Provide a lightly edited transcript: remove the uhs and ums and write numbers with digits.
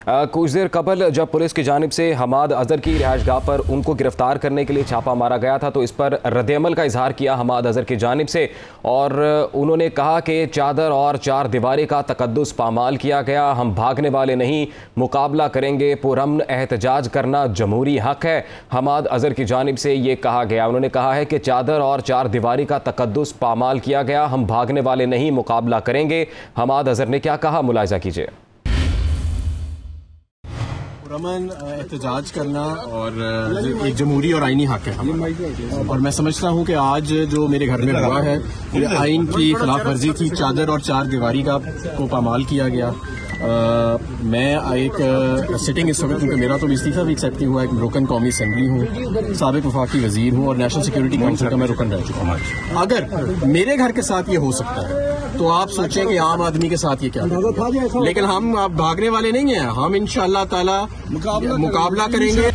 کچھ دیر قبل جب پولیس کی جانب سے حماد اظہر کی رہائش گاہ پر ان کو گرفتار کرنے کے لیے چھاپا مارا گیا تھا تو اس پر رد عمل کا اظہار کیا حماد اظہر کی جانب سے، اور انہوں نے کہا کہ چادر اور چار دیواری کا تقدس پامال کیا گیا، ہم بھاگنے والے نہیں، مقابلہ کریں گے، پرامن احتجاج کرنا جمہوری حق ہے۔ حماد اظہر کی جانب سے یہ کہا گیا، انہوں نے کہا ہے کہ چادر اور چار دیواری کا تقدس پامال کیا گیا، ہم بھاگنے والے نہیں، مقابلہ کریں گے۔ حماد اظہر نے کیا کہا، ملاحظہ کیجیے۔ پرامن احتجاج کرنا اور ایک جمہوری اور آئینی حق ہے ہمارا، اور میں سمجھتا ہوں کہ آج جو میرے گھر میں ہوا ہے یہ آئین کی خلاف ورزی تھی، چادر اور چار دیواری کو پامال کیا گیا۔ میں ایک سٹنگ اس وقت، کیونکہ میرا تو استعفیٰ بھی ایکسیپٹ نہیں ہوا، ایک رکن قومی اسمبلی ہوں، سابق وفاقی وزیر ہوں اور نیشنل سیکورٹی کونسل کا میں رکن رہ چکا ہوں۔ اگر میرے گھر کے ساتھ یہ ہو سکتا ہے تو آپ سوچیں کہ عام آدمی کے ساتھ یہ کیا ہے، لیکن ہم بھاگنے والے نہیں ہیں، ہم انشاءاللہ تعالی مقابلہ کریں گے۔